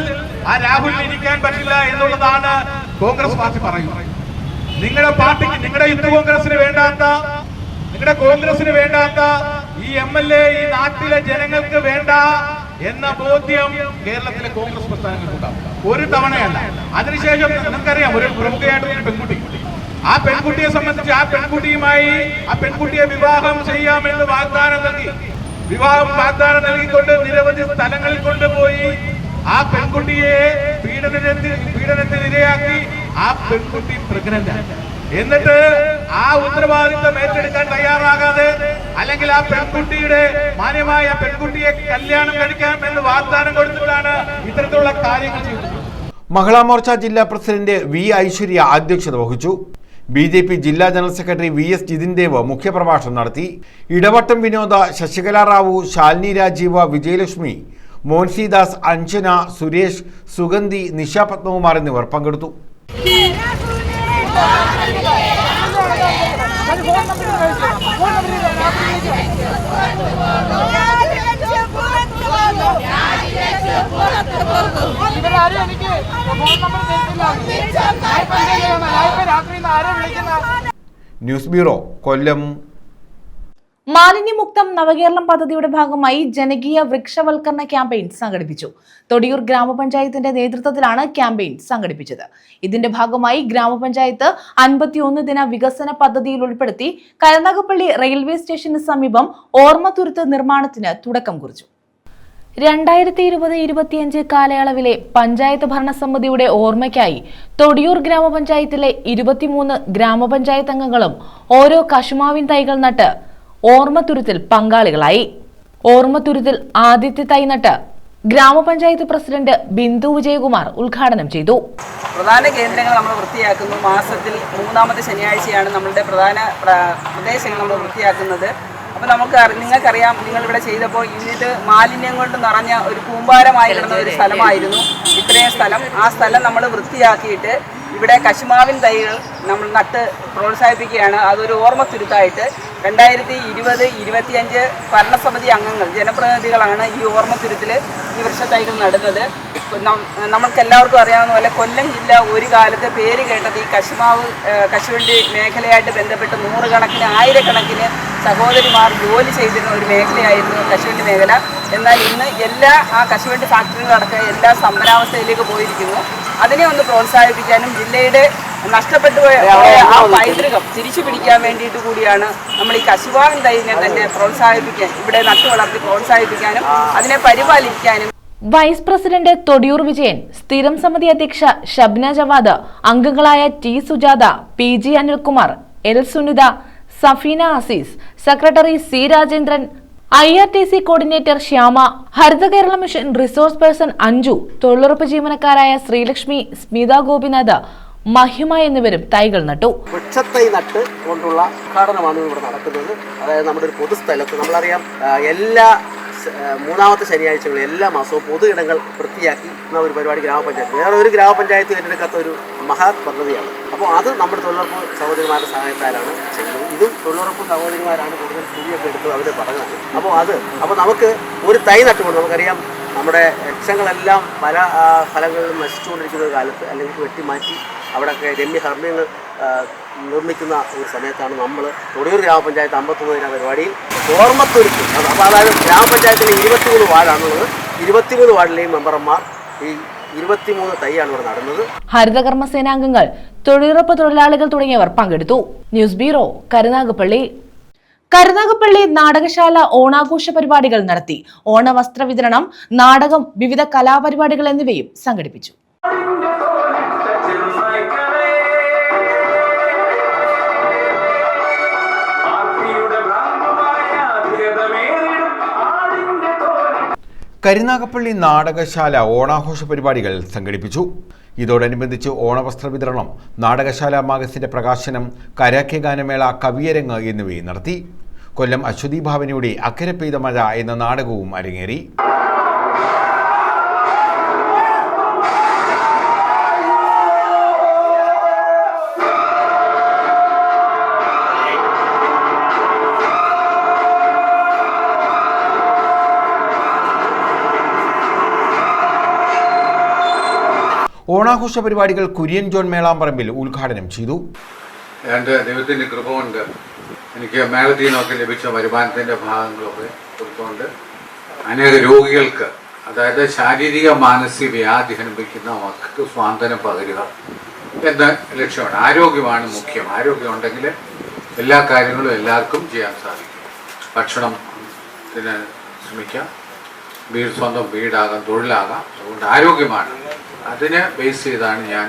O: ആ രാഹുലിന് ഇരിക്കാൻ പറ്റില്ല എന്നുള്ളതാണ് കോൺഗ്രസ് പാർട്ടി പറയുന്നത്. നിങ്ങളുടെ പാർട്ടിക്ക്, നിങ്ങളുടെ യുദ്ധ കോൺഗ്രസിന് വേണ്ടാത്ത, നിങ്ങളുടെ കോൺഗ്രസിന് വേണ്ടാത്ത ഈ MLA ഈ നാട്ടിലെ ജനങ്ങൾക്ക് വേണ്ട എന്ന ബോധ്യം കേരളത്തിലെ കോൺഗ്രസ് പ്രസ്ഥാനങ്ങൾക്കുണ്ടാവും. ഒരു തവണയല്ല. അതിനുശേഷം നിങ്ങൾക്കറിയാം, ഒരു പ്രമുഖയായിട്ടുള്ള പെൺകുട്ടി, ആ പെൺകുട്ടിയെ സംബന്ധിച്ച് ആ പെൺകുട്ടിയെ വിവാഹം ചെയ്യാമെന്ന് വാഗ്ദാനം നൽകിക്കൊണ്ട് നിരവധി സ്ഥലങ്ങളിൽ കൊണ്ടുപോയി ആ പെൺകുട്ടിയെ പീഡനത്തിനിരയാക്കി. ആ പെൺകുട്ടി പ്രഗ്നന്റ്. എന്നിട്ട് ആ ഉത്തരവാദിത്വം ഏറ്റെടുക്കാൻ തയ്യാറാകാതെ, അല്ലെങ്കിൽ ആ പെൺകുട്ടിയുടെ മാന്യമായ പെൺകുട്ടിയെ കല്യാണം കഴിക്കാം എന്ന് വാഗ്ദാനം കൊടുത്തിട്ടാണ് ഇത്തരത്തിലുള്ള കാര്യങ്ങൾ ചെയ്തത്.
B: മഹിളാ മോർച്ച ജില്ലാ പ്രസിഡന്റ് V ഐശ്വര്യ അധ്യക്ഷത വഹിച്ചു. BJP ജില്ലാ general secretary VS Jithin Dev മുഖ്യപ്രഭാഷണം നടത്തി. ഇടവട്ടം വിനോദ, ശശികല റാവു, ശാലിനി രാജീവ, വിജയലക്ഷ്മി, മോൻസിദാസ്, അഞ്ജന, സുരേഷ്, സുഗന്ധി, നിഷ പത്മകുമാർ എന്നിവർ പങ്കെടുത്തു. ന്യൂസ് ബ്യൂറോ, കൊല്ലം.
A: മാലിന്യമുക്തം നവകേരളം പദ്ധതിയുടെ ഭാഗമായി ജനകീയ വൃക്ഷവൽക്കരണ ക്യാമ്പയിൻ സംഘടിപ്പിച്ചു. തൊടിയൂർ ഗ്രാമപഞ്ചായത്തിന്റെ നേതൃത്വത്തിലാണ് ക്യാമ്പയിൻ സംഘടിപ്പിച്ചത്. ഇതിന്റെ ഭാഗമായി ഗ്രാമപഞ്ചായത്ത് 51 ദിന വികസന പദ്ധതിയിൽ ഉൾപ്പെടുത്തി കരുനാഗപ്പള്ളി റെയിൽവേ സ്റ്റേഷന് സമീപം ഓർമ്മത്തുരുത്ത് നിർമ്മാണത്തിന് തുടക്കം കുറിച്ചു. 2020-25 കാലയളവിലെ പഞ്ചായത്ത് ഭരണസമിതിയുടെ ഓർമ്മയ്ക്കായി തൊടിയൂർ ഗ്രാമപഞ്ചായത്തിലെ 23 ഗ്രാമപഞ്ചായത്ത് അംഗങ്ങളും ഓരോ കശുമാവിൻ തൈകൾ നട്ട് ഓർമ്മത്തുരുത്തിൽ പങ്കാളികളായി. ഓർമ്മത്തുരുത്തിൽ ആദ്യത്തെ തൈ നട്ട് ഗ്രാമപഞ്ചായത്ത് പ്രസിഡന്റ് ബിന്ദു വിജയകുമാർ ഉദ്ഘാടനം ചെയ്തു.
P: പ്രധാന കേന്ദ്രങ്ങൾ നമ്മൾ വൃത്തിയാക്കുന്നു. മാസത്തിൽ 3ാമത്തെ ശനിയാഴ്ചയാണ് നമ്മളുടെ പ്രധാന പ്രദേശങ്ങൾ നമ്മൾ വൃത്തിയാക്കുന്നത്. അപ്പോൾ നിങ്ങൾക്കറിയാം, നിങ്ങളിവിടെ ചെയ്തപ്പോൾ ഇത് മാലിന്യം കൊണ്ട് നിറഞ്ഞ ഒരു കൂമ്പാരമായി കിടന്ന ഒരു സ്ഥലമായിരുന്നു ഇത്രയും സ്ഥലം. ആ സ്ഥലം നമ്മൾ വൃത്തിയാക്കിയിട്ട് ഇവിടെ കശുമാവിൻ തൈകൾ നമ്മൾ നട്ട് പ്രോത്സാഹിപ്പിക്കുകയാണ്. അതൊരു ഓർമ്മത്തുരുത്തായിട്ട് 2020-25 ഭരണസമിതി അംഗങ്ങൾ ജനപ്രതിനിധികളാണ് ഈ ഓർമ്മത്തുരുത്തിൽ ഈ വൃക്ഷത്തൈകൾ നടുന്നത്. നമ്മൾക്ക് എല്ലാവർക്കും അറിയാവുന്ന പോലെ കൊല്ലം ജില്ല ഒരു കാലത്ത് പേര് കേട്ടത് ഈ കശുവണ്ടി മേഖലയായിട്ട് ബന്ധപ്പെട്ട് നൂറുകണക്കിന് ആയിരക്കണക്കിന് സഹോദരിമാർ ജോലി ചെയ്തിരുന്ന ഒരു മേഖലയായിരുന്നു കശുവണ്ടി മേഖല. എന്നാൽ ഇന്ന് ആ കശുവണ്ടി ഫാക്ടറികളടക്കം എല്ലാ സ്തംഭനാവസ്ഥയിലേക്ക് പോയിരിക്കുന്നു. അതിനെ ഒന്ന് പ്രോത്സാഹിപ്പിക്കാനും ജില്ലയുടെ നഷ്ടപ്പെട്ടു പോയ ആ പൈതൃകം തിരിച്ചു പിടിക്കാൻ വേണ്ടിയിട്ട് കൂടിയാണ് നമ്മൾ ഈ കശുമാവിൻ തൈനെ തന്നെ പ്രോത്സാഹിപ്പിക്കാൻ, ഇവിടെ നട്ടു വളർത്തി പ്രോത്സാഹിപ്പിക്കാനും അതിനെ പരിപാലിക്കാനും.
A: വൈസ് പ്രസിഡന്റ് തൊടിയൂർ വിജയൻ, സ്ഥിരം സമിതി അധ്യക്ഷ ഷബ്ന ജവാദ്, അംഗങ്ങളായ T Sujatha, PG Anilkumar, L Sunitha, Safeena Azeez, secretary C Rajendran, IRTC coordinator Shyama, Haritha Kerala mission resource person Anju, തൊഴിലുറപ്പ് ജീവനക്കാരായ ശ്രീലക്ഷ്മി, സ്മിത ഗോപിനാഥ്, മഹിമ എന്നിവരും തൈകൾ നട്ടു.
I: വൃക്ഷത്തൈ നട്ട് കൊണ്ടുള്ള ഉദ്ഘാടനമാണ് ഇവിടെ നടക്കുന്നത്. അതായത് നമ്മുടെ ഒരു പൊതുസ്ഥലത്ത് നമ്മളറിയാം, എല്ലാ മൂന്നാമത്തെ ശനിയാഴ്ചകളിൽ എല്ലാ മാസവും പൊതു ഇടങ്ങൾ വൃത്തിയാക്കുന്ന ഒരു പരിപാടി ഗ്രാമപഞ്ചായത്ത്, വേറെ ഒരു ഗ്രാമപഞ്ചായത്ത് ഏറ്റെടുക്കാത്ത ഒരു മഹത് പദ്ധതിയാണ്. അപ്പോൾ അത് നമ്മുടെ തൊഴിലുറപ്പ് സഹോദരിമാരുടെ സഹായത്താലാണ് ചെയ്യുന്നത്. ഇതും തൊഴിലുറപ്പ് സഹോദരിമാരാണ് കൂടുതൽ കൂലിയൊക്കെ എടുത്തത് അവരെ പറഞ്ഞത്. അപ്പോൾ നമുക്ക് ഒരു തൈ നട്ടുകൊണ്ട് നമുക്കറിയാം, നമ്മുടെ വൃക്ഷങ്ങളെല്ലാം പല ഫലങ്ങളിലും നശിച്ചുകൊണ്ടിരിക്കുന്ന ഒരു കാലത്ത് അല്ലെങ്കിൽ വെട്ടിമാറ്റി അവിടെയൊക്കെ രമ്യഹർമ്മ്യങ്ങൾ നിർമ്മിക്കുന്ന ഒരു സമയത്താണ് നമ്മൾ തൊടിയൂർ ഗ്രാമപഞ്ചായത്ത് 51 പരിപാടിയിൽ ഓർമ്മത്തുരുത്ത്, അപ്പോൾ അതായത് ഗ്രാമപഞ്ചായത്തിലെ 23 വാർഡാണുള്ളത്. 23 വാർഡിലെയും മെമ്പർമാർ ഈ 23 തൈയാണ് ഇവിടെ നടന്നത്.
A: ഹരിതകർമ്മ സേനാംഗങ്ങൾ, തൊഴിലുറപ്പ് തൊഴിലാളികൾ തുടങ്ങിയവർ പങ്കെടുത്തു. News bureau, Karunagappally. കരുനാഗപ്പള്ളി നാടകശാല ഓണാഘോഷ പരിപാടികൾ നടത്തി. ഓണവസ്ത്ര വിതരണം, നാടകം, വിവിധ കലാപരിപാടികൾ എന്നിവയും സംഘടിപ്പിച്ചു.
B: കരുനാഗപ്പള്ളി നാടകശാല ഓണാഘോഷ പരിപാടികൾ സംഘടിപ്പിച്ചു. ഇതോടനുബന്ധിച്ച് ഓണവസ്ത്ര വിതരണം, നാടകശാല മാഗസിന്റെ പ്രകാശനം, കരാക്കെ ഗാനമേള, കവിയരങ്ങ് എന്നിവയും നടത്തി. കൊല്ലം അശ്വതി ഭാവനയുടെ അക്കരെ പെയ്ത മഴ എന്ന നാടകവും അരങ്ങേറി. ഓണാഘോഷ പരിപാടികൾ കുര്യൻ ജോൺ മേളാമ്പറമ്പിൽ ഉദ്ഘാടനം ചെയ്തു.
Q: എൻ്റെ ദൈവത്തിൻ്റെ കൃപ കൊണ്ട് എനിക്ക് മേളത്തിൽ നിന്നൊക്കെ ലഭിച്ച വരുമാനത്തിൻ്റെ ഭാഗങ്ങളൊക്കെ കൊടുത്തുകൊണ്ട് അനേക രോഗികൾക്ക്, അതായത് ശാരീരിക മാനസിക വ്യാധി അനുഭവിക്കുന്ന മക്കൾക്ക് സ്വാന്തനം പകരുക എന്ന ലക്ഷ്യമാണ്. ആരോഗ്യമാണ് മുഖ്യം. ആരോഗ്യം ഉണ്ടെങ്കിൽ എല്ലാ കാര്യങ്ങളും എല്ലാവർക്കും ചെയ്യാൻ സാധിക്കും. ഭക്ഷണത്തിന് ശ്രമിക്കാം, സ്വന്തം വീടാകാം, തൊഴിലാകാം. അതുകൊണ്ട് ആരോഗ്യമാണ്. അതിനെ ബേസ് ചെയ്താണ് ഞാൻ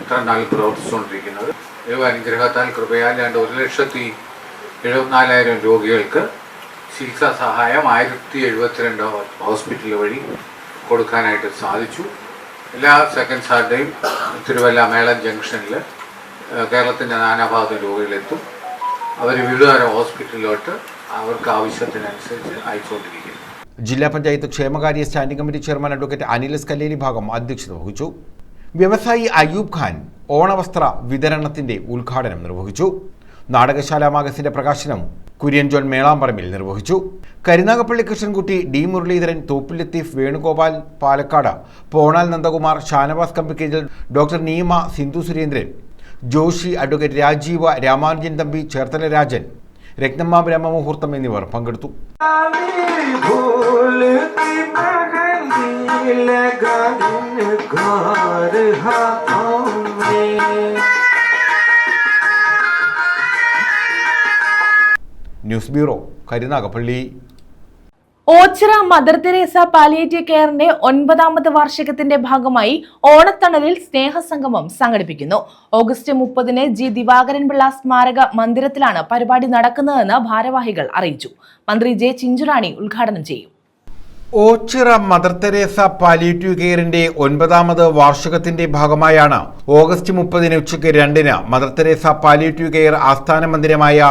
Q: ഇത്ര നാൾ പ്രവർത്തിച്ചുകൊണ്ടിരിക്കുന്നത്. ദൈവാനുഗ്രഹത്താൽ കൃപയാൽ 1,74,000 രോഗികൾക്ക് ചികിത്സാ സഹായം 1072 ഹോസ്പിറ്റൽ വഴി കൊടുക്കാനായിട്ട് സാധിച്ചു. എല്ലാ സെക്കൻഡ് സാറ്റർഡേയും തിരുവല്ല മേളം ജംഗ്ഷനിൽ കേരളത്തിൻ്റെ നാനാഭാഗത്തും രോഗികളെത്തും. അവർ വിവിധ ഹോസ്പിറ്റലിലോട്ട് അവർക്ക് ആവശ്യത്തിനനുസരിച്ച് അയച്ചുകൊണ്ടിരിക്കുന്നു.
B: ജില്ലാ പഞ്ചായത്ത് ക്ഷേമകാര്യ standing committee chairman advocate Anil S Kalleli ഭാഗം അധ്യക്ഷത വഹിച്ചു. വ്യവസായി അയ്യൂബ് ഖാൻ ഓണവസ്ത്ര വിതരണത്തിന്റെ ഉദ്ഘാടനം നിർവഹിച്ചു. നാടകശാല മാഗസിന്റെ പ്രകാശനം കുര്യൻ ജോൺ മേളാമ്പറമ്പിൽ നിർവഹിച്ചു. Karunagappally Krishnankutty, D Muraleedharan, Thoppil Latheef, Venugopal Palakkad, Ponal Nandakumar, Shanavas Kambikkejal, doctor Neema, Sindhu Surendran, Joshi, advocate Rajeeva, Ramanujan Thampi, Cherthala Rajan, Rathnamma ബ്രഹ്മമുഹൂർത്തം എന്നിവർ പങ്കെടുത്തു. News bureau, Karunagappally.
A: Ochira Mother Teresa palliative കെയറിന്റെ 9ാമത് വാർഷികത്തിന്റെ ഭാഗമായി ഓണത്തണലിൽ സ്നേഹസംഗമം സംഘടിപ്പിക്കുന്നു. ഓഗസ്റ്റ് 30-ന് G ദിവാകരൻ പിള്ള സ്മാരക മന്ദിരത്തിലാണ് പരിപാടി നടക്കുന്നതെന്ന് ഭാരവാഹികൾ അറിയിച്ചു. മന്ത്രി J ചിഞ്ചുറാണി ഉദ്ഘാടനം ചെയ്യും.
B: ഓച്ചിറ മദർ തെരേസ പാലിയേറ്റീവ് കെയറിന്റെ 9ാമത് വാർഷികത്തിന്റെ ഭാഗമായാണ് ഓഗസ്റ്റ് 30 ഉച്ചയ്ക്ക് 2 മദർ തെരേസ പാലിയേറ്റീവ് കെയർ ആസ്ഥാന മന്ദിരമായ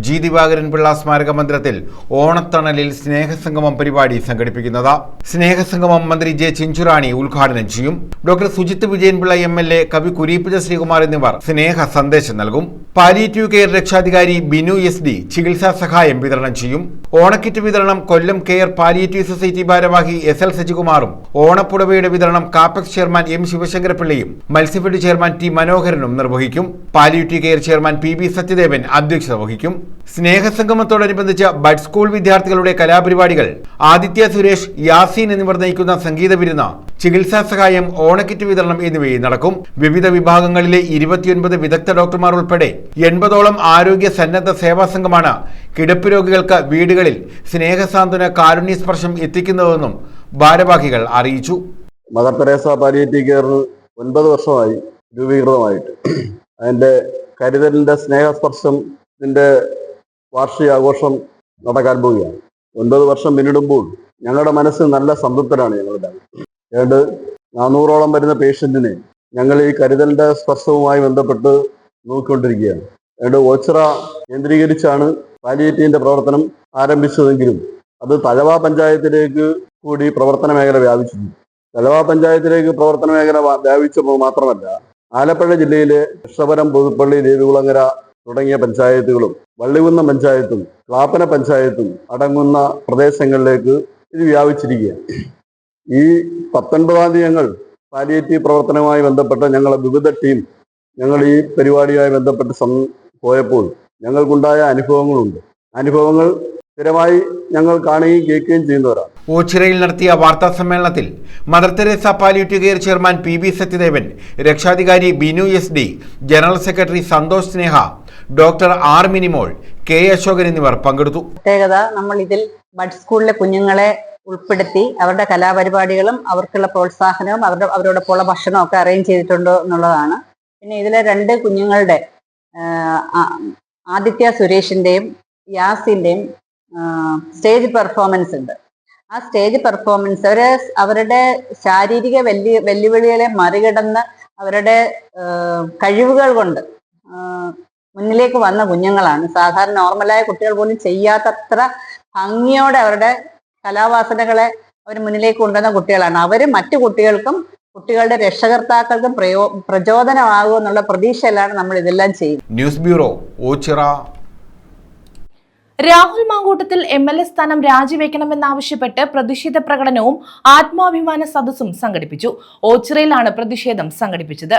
B: ജി ദിവാകരൻ പിള്ള സ്മാരക മന്ദിരത്തിൽ ഓണത്തണലിൽ സ്നേഹസംഗമം പരിപാടി സംഘടിപ്പിക്കുന്നത്. സ്നേഹസംഗമം മന്ത്രി ജെ ചിഞ്ചുറാണി ഉദ്ഘാടനം ചെയ്യും. ഡോക്ടർ സുജിത് വിജയൻപിള്ള MLA, കവി കുരീപ്പുജ ശ്രീകുമാർ എന്നിവർ സ്നേഹ സന്ദേശം നൽകും. പാലിയേറ്റീവ് കെയർ രക്ഷാധികാരി ബിനു SD ചികിത്സാ സഹായം വിതരണം ചെയ്യും. ഓണക്കിറ്റ് വിതരണം കൊല്ലം കെയർ പാലിയേറ്റീവ് സൊസൈറ്റി ഭാരവാഹി SL സജികുമാറും ഓണപ്പുടവയുടെ വിതരണം കാപ്പക്സ് ചെയർമാൻ M ശിവശങ്കരപിള്ളയും മത്സ്യഫെഡ് ചെയർമാൻ T മനോഹരനും നിർവഹിക്കും. Palliative care chairman PB Sathyadevan അധ്യക്ഷത വഹിക്കും. സ്നേഹസംഗമത്തോടനുബന്ധിച്ച് ബഡ് സ്കൂൾ വിദ്യാർത്ഥികളുടെ കലാപരിപാടികൾ, ആദിത്യ സുരേഷ്, യാസീൻ എന്നിവർ നയിക്കുന്ന സംഗീത വിരുന്ന്, ചികിത്സാ സഹായം, ഓണക്കിറ്റ് വിതരണം എന്നിവയും നടക്കും. വിവിധ വിഭാഗങ്ങളിലെ 29 വിദഗ്ധ ഡോക്ടർമാർ ഉൾപ്പെടെ 80ഓളം ആരോഗ്യ സന്നദ്ധ സേവാ സംഘമാണ് കിടപ്പ് രോഗികൾക്ക് വീടുകളിൽ സ്നേഹസാന്ത്വന കാരുണ്യസ്പർശം എത്തിക്കുന്നതെന്നും ഭാരവാഹികൾ അറിയിച്ചു.
R: മദർ തെരേസ പാലിയേറ്റീവ് കെയർ 9 വർഷമായി രൂപീകൃതമായിട്ട് അതിൻ്റെ കരുതലിൻ്റെ സ്നേഹസ്പർശത്തിൻ്റെ വാർഷികാഘോഷം നടക്കാൻ പോവുകയാണ്. 9 വർഷം പിന്നിടുമ്പോൾ ഞങ്ങളുടെ മനസ്സിൽ നല്ല സംതൃപ്തരാണ്. ഞങ്ങളുടെ ഏതാണ്ട് 400ഓളം വരുന്ന പേഷ്യൻറ്റിനെ ഞങ്ങൾ ഈ കരുതലിൻ്റെ സ്പർശവുമായി ബന്ധപ്പെട്ട് നോക്കിക്കൊണ്ടിരിക്കുകയാണ്. ഏതാണ്ട് ഓച്ചിറ കേന്ദ്രീകരിച്ചാണ് പാലിയേറ്റീവിൻ്റെ പ്രവർത്തനം ആരംഭിച്ചതെങ്കിലും അത് തഴവ പഞ്ചായത്തിലേക്ക് കൂടി പ്രവർത്തന മേഖല വ്യാപിച്ചിട്ടുണ്ട്. തഴവ പഞ്ചായത്തിലേക്ക് പ്രവർത്തന മേഖല വ്യാപിച്ചപ്പോൾ മാത്രമല്ല, ആലപ്പുഴ ജില്ലയിലെ കൃഷ്ണപുരം, പുതുപ്പള്ളി, ദേവികുളങ്ങര തുടങ്ങിയ പഞ്ചായത്തുകളും വള്ളികുന്നം പഞ്ചായത്തും ക്ലാപ്പന പഞ്ചായത്തും അടങ്ങുന്ന പ്രദേശങ്ങളിലേക്ക് ഇത് വ്യാപിച്ചിരിക്കുകയാണ്. ഈ 19-ാം തീയതി ഞങ്ങൾ പാലിയേറ്റീവ് പ്രവർത്തനവുമായി ബന്ധപ്പെട്ട ഞങ്ങളുടെ വിവിധ ടീം ഞങ്ങൾ ഈ പരിപാടിയുമായി ബന്ധപ്പെട്ട് പോയപ്പോൾ ഞങ്ങൾക്കുണ്ടായ അനുഭവങ്ങളുണ്ട്. അനുഭവങ്ങൾ സ്ഥിരമായി ഞങ്ങൾ കാണുകയും കേൾക്കുകയും ചെയ്യുന്നവരാണ്.
B: ഓച്ചിറയിൽ നടത്തിയ വാർത്താ സമ്മേളനത്തിൽ Mother Teresa palliative care chairman PB Sathyadevan, രക്ഷാധികാരി Binu SD, general secretary Santhosh Sneha, doctor R Minimol, K Ashokan എന്നിവർ പങ്കെടുത്തു.
S: പ്രത്യേകത, നമ്മൾ ഇതിൽ ബഡ് സ്കൂളിലെ കുഞ്ഞുങ്ങളെ ഉൾപ്പെടുത്തി അവരുടെ കലാപരിപാടികളും അവർക്കുള്ള പ്രോത്സാഹനവും അവരോടൊപ്പമുള്ള ഭക്ഷണവും ഒക്കെ അറേഞ്ച് ചെയ്തിട്ടുണ്ട് എന്നുള്ളതാണ്. പിന്നെ ഇതിലെ 2 കുഞ്ഞുങ്ങളുടെ ആദിത്യ സുരേഷിൻ്റെയും യാസിൻ്റെയും സ്റ്റേജ് പെർഫോമൻസ് ഉണ്ട്. ആ സ്റ്റേജ് പെർഫോമൻസ് അവരുടെ ശാരീരിക വെല്ലുവിളികളെ മറികടന്ന് അവരുടെ കഴിവുകൾ കൊണ്ട് മുന്നിലേക്ക് വന്ന കുഞ്ഞുങ്ങളാണ്. സാധാരണ നോർമലായ കുട്ടികൾ പോലും ചെയ്യാത്തത്ര ഭംഗിയോടെ അവരുടെ കലാവാസനകളെ അവർ മുന്നിലേക്ക് കൊണ്ടുവന്ന കുട്ടികളാണ്. അവർ മറ്റു കുട്ടികൾക്കും കുട്ടികളുടെ രക്ഷകർത്താക്കൾക്കും പ്രചോദനമാകും എന്നുള്ള പ്രതീക്ഷയിലാണ് നമ്മൾ ഇതെല്ലാം ചെയ്യുന്നത്.
B: News bureau, Ochira.
A: Rahul Mamkootathil MLA സ്ഥാനം രാജിവെക്കണമെന്നാവശ്യപ്പെട്ട് പ്രതിഷേധ പ്രകടനവും ആത്മാഭിമാന സദസ്സും സംഘടിപ്പിച്ചു. ഓച്ചിറയിലാണ് പ്രതിഷേധം സംഘടിപ്പിച്ചത്.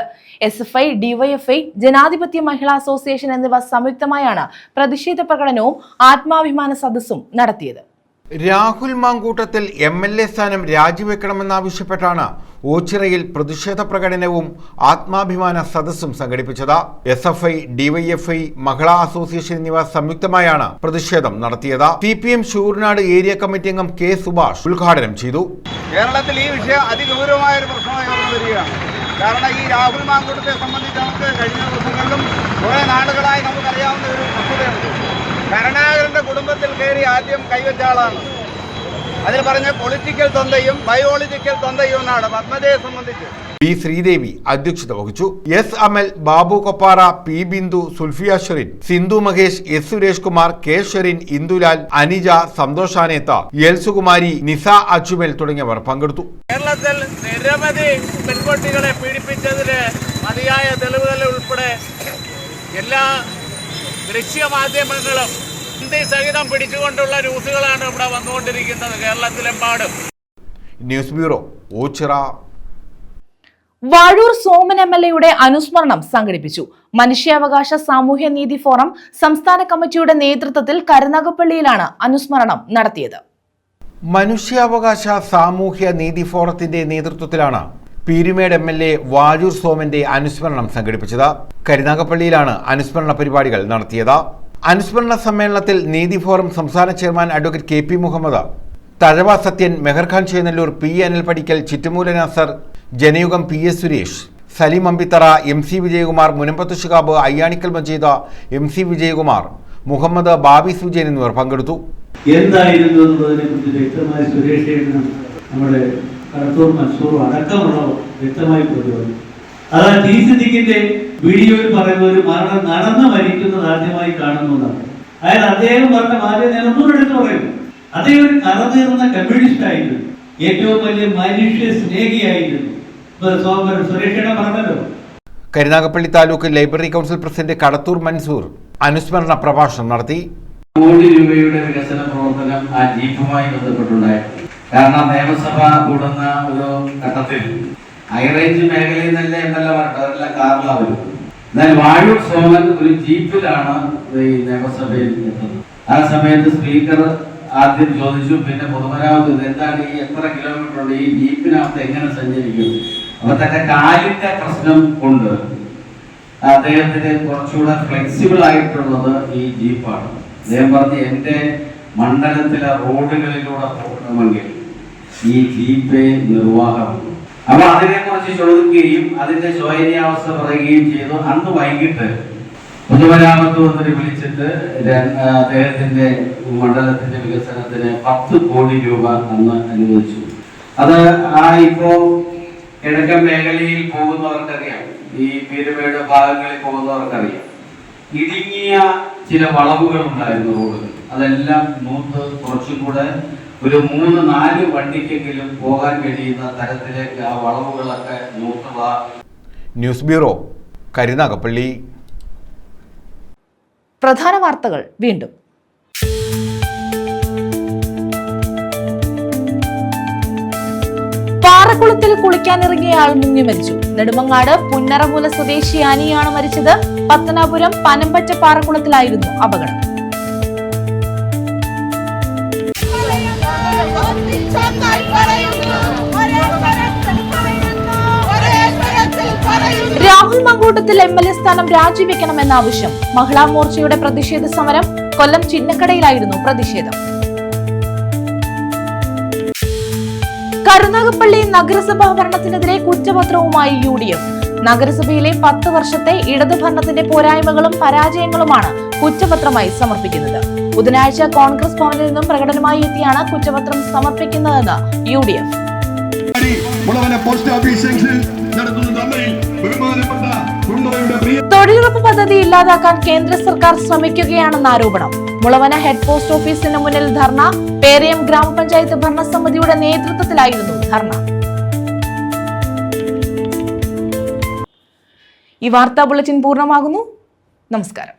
A: SFI, DYFI, ജനാധിപത്യ മഹിളാ അസോസിയേഷൻ എന്നിവ സംയുക്തമായാണ് പ്രതിഷേധ പ്രകടനവും ആത്മാഭിമാന സദസ്സും നടത്തിയത്.
B: രാഹുൽ മാങ്കൂട്ടത്തിൽ MLA സ്ഥാനം രാജിവെക്കണമെന്നാവശ്യപ്പെട്ടാണ് ഓച്ചിറയിൽ പ്രതിഷേധ പ്രകടനവും ആത്മാഭിമാന സദസ്സും സംഘടിപ്പിച്ചത്. SFI, DYFI, മഹിളാ അസോസിയേഷൻ എന്നിവ സംയുക്തമായാണ് പ്രതിഷേധം നടത്തിയത്. CPM ശൂർനാട് ഏരിയ കമ്മിറ്റി അംഗം K സുഭാഷ് ഉദ്ഘാടനം ചെയ്തു.
O: കേരളത്തിൽ ഈ വിഷയം അതിഗൗരവമായ ഒരു പ്രശ്നമായി ഉയർന്നു വരികയാണ്. കാരണം ഈ രാഹുൽ മാങ്കൂട്ടത്തെ സംബന്ധിച്ച് നമുക്ക് കഴിഞ്ഞ ദിവസങ്ങളിലും കുറെ നാളുകളായി നമുക്കറിയാവുന്ന ഒരു വസ്തുതയുണ്ട്. കരുണാകരന്റെ കുടുംബത്തിൽ കയറി ആദ്യം കൈവച്ച ആളാണ്. അതിൽ പറഞ്ഞ പൊളിറ്റിക്കൽ തൊന്തയും ബയോളജിക്കൽ തൊന്തയും എന്നാണ് പത്മജയെ സംബന്ധിച്ച്.
B: B ശ്രീദേവി അധ്യക്ഷത വഹിച്ചു. S അമൽ, Babu Koppara, P Bindu, Sulfiya Sherin, Sindhu Mahesh, S Suresh Kumar, K Sherin, Indulal, Anija, സന്തോഷാനേത്ത, L Sukumari, നിസ അച്ചുമൽ തുടങ്ങിയവർ പങ്കെടുത്തു.
O: കേരളത്തിൽ നിരവധി പെൺകുട്ടികളെ പീഡിപ്പിച്ചതിന് മതിയായ തെളിവുകൾ ഉൾപ്പെടെ എല്ലാ ദൃശ്യമാധ്യമങ്ങളും സഹിതം പിടിച്ചുകൊണ്ടുള്ള ന്യൂസുകളാണ് ഇവിടെ വന്നുകൊണ്ടിരിക്കുന്നത് കേരളത്തിലെമ്പാടും.
B: News bureau, Ochira.
A: Vazhoor Soman MLA അനുസ്മരണം സംഘടിപ്പിച്ചു. മനുഷ്യാവകാശ സാമൂഹ്യനീതി ഫോറം സംസ്ഥാന കമ്മിറ്റിയുടെ നേതൃത്വത്തിൽ കരുനാഗപ്പള്ളിയിലാണ് അനുസ്മരണം നടത്തിയത്.
B: മനുഷ്യാവകാശ സാമൂഹ്യ നീതി ഫോറത്തിന്റെ നേതൃത്വത്തിലാണ് പീരുമേട് MLA വാഴൂർ സോമന്റെ അനുസ്മരണം സംഘടിപ്പിച്ചത്. കരുനാഗപ്പള്ളിയിലാണ് അനുസ്മരണ പരിപാടികൾ നടത്തിയത്. അനുസ്മരണ സമ്മേളനത്തിൽ നീതി ഫോറം സംസ്ഥാന chairman advocate KP Muhammad, Thazhava Sathyan, Meherkhan Chennallur, P Anil Padikkal, Chittumoola Nasar, Janayugom PS Suresh, Saleem Ambithara, MC Vijayakumar, മുനമ്പത്ത് Shihab, Ayyanikkal Majeeda, MC Vijayakumar, Muhammad, Babis Vijayan എന്നിവർ പങ്കെടുത്തു.
T: എന്തായിരുന്നു എന്നുള്ളതിനെ കുറിച്ച് വ്യക്തമായി സുരേഷ് ഏട്ടനും നമ്മുടെ കടത്തൂർ മൻസൂറും അടക്കമുള്ളവർ വ്യക്തമായി കൊണ്ടുവന്നു. അതാ ടി സിദ്ദീഖിന്റെ വീഡിയോയിൽ പറയുന്ന ഒരു മരണം നടന്ന് മരിക്കുന്നത് ആദ്യമായി കാണുന്നതാണ്. അതായത് അദ്ദേഹം പറഞ്ഞ മാറ്റം ഞാൻ ഒന്നുകൂടെ എടുത്ത് പറയുന്നു. അദ്ദേഹം ഒരു കറതീർന്ന കമ്മ്യൂണിസ്റ്റ് ആയിരുന്നു, ഏറ്റവും വലിയ മനുഷ്യ സ്നേഹിയായിരുന്നു. സുരേഷേട്ട പറഞ്ഞല്ലോ.
B: Karunagappally taluk library council president Kadathur Mansoor അനുസ്മരണ പ്രഭാഷണം നടത്തി.
U: കോടി രൂപയുടെ വികസന പ്രവർത്തനം ആ ജീപ്പുമായി ബന്ധപ്പെട്ടുണ്ടായിരുന്നു. കാരണം നിയമസഭ കൂടുന്ന ഒരു ഘട്ടത്തിൽ ഹൈറേഞ്ച് മേഖലയിൽ നിന്നല്ലേ എന്നല്ല പറഞ്ഞത്, അതെല്ലാം കാറിലാണ് വരുന്നത്. എന്നാൽ വാഴൂർ സോമൻ ഒരു ജീപ്പിലാണ് ഈ നിയമസഭയിൽ എത്തുന്നത്. ആ സമയത്ത് സ്പീക്കർ ആദ്യം ചോദിച്ചു, പിന്നെ പൊതുമരാമത്ത് എന്താണ് ഈ എത്ര കിലോമീറ്റർ ഉണ്ട്, ഈ ജീപ്പിനകത്ത് എങ്ങനെ സഞ്ചരിക്കും? അപ്പൊ തന്റെ കാലിന്റെ പ്രശ്നം കൊണ്ട് അദ്ദേഹത്തിന് കുറച്ചുകൂടെ ഫ്ലെക്സിബിൾ ആയിട്ടുള്ളത് ഈ ജീപ്പാണ്. അദ്ദേഹം പറഞ്ഞ് എന്റെ മണ്ഡലത്തിലെ റോഡുകളിലൂടെ പോകണമെങ്കിൽ ഈ ജീപ്പേ നിർവാഹമുള്ളൂ. അപ്പൊ അതിനെ കുറിച്ച് ചോദിക്കുകയും അതിന്റെ ശോചനീയാവസ്ഥ പറയുകയും ചെയ്തു. അന്ന് വൈകിട്ട് പൊതുമരാമത്ത് മന്ത്രി വിളിച്ചിട്ട് അദ്ദേഹത്തിന്റെ മണ്ഡലത്തിന്റെ വികസനത്തിന് 10 കോടി രൂപ അന്ന് അനുവദിച്ചു. അത് ഇപ്പോ കിഴക്കൻ മേഖലയിൽ പോകുന്നവർക്കറിയാം, ഈ പീരുമേട് ഭാഗങ്ങളിൽ പോകുന്നവർക്കറിയാം, ഇടുങ്ങിയ ചില വളവുകൾ ഉണ്ടായിരുന്നു റോഡുകൾ. അതെല്ലാം കുറച്ചും കൂടെ ഒരു 3-4 വണ്ടിക്കെങ്കിലും പോകാൻ കഴിയുന്ന തരത്തിലേക്ക് ആ വളവുകളൊക്കെ നൂത്തുക.
B: News bureau, Karunagappally.
A: പ്രധാന വാർത്തകൾ വീണ്ടും. പാറക്കുളത്തിൽ കുളിക്കാനിറങ്ങിയ ആൾ മുങ്ങി മരിച്ചു. നെടുമങ്ങാട് പുന്നറമൂല സ്വദേശി അനിയാണ് മരിച്ചത്. പത്തനാപുരം പനമ്പറ്റ പാറക്കുളത്തിലായിരുന്നു അപകടം. രാഹുൽ മങ്കൂട്ടത്തിൽ MLA സ്ഥാനം രാജിവെക്കണമെന്ന ആവശ്യം. മഹിളാ മോർച്ചയുടെ പ്രതിഷേധ സമരം. കൊല്ലം ചിന്നക്കടയിലായിരുന്നു പ്രതിഷേധം. കരുനാഗപ്പള്ളി നഗരസഭാ ഭരണത്തിനെതിരെ കുറ്റപത്രവുമായി UDF. നഗരസഭയിലെ 10 വർഷത്തെ ഇടതുഭരണത്തിന്റെ പോരായ്മകളും പരാജയങ്ങളുമാണ് കുറ്റപത്രമായി സമർപ്പിക്കുന്നത്. ബുധനാഴ്ച കോൺഗ്രസ് ഭവനിൽ നിന്നും പ്രകടനമായി എത്തിയാണ് കുറ്റപത്രം സമർപ്പിക്കുന്നതെന്ന് UDF. തൊഴിലുറപ്പ് പദ്ധതി ഇല്ലാതാക്കാൻ കേന്ദ്ര സർക്കാർ ശ്രമിക്കുകയാണെന്ന് ആരോപണം. മുളവന ഹെഡ് പോസ്റ്റ് ഓഫീസിന് മുന്നിൽ ധർണ. പേരയം ഗ്രാമപഞ്ചായത്ത് ഭരണസമിതിയുടെ നേതൃത്വത്തിലായിരുന്നു ധർണ. ഈ വാർത്താ ബുള്ളറ്റിൻ പൂർണ്ണമാകുന്നു. നമസ്കാരം.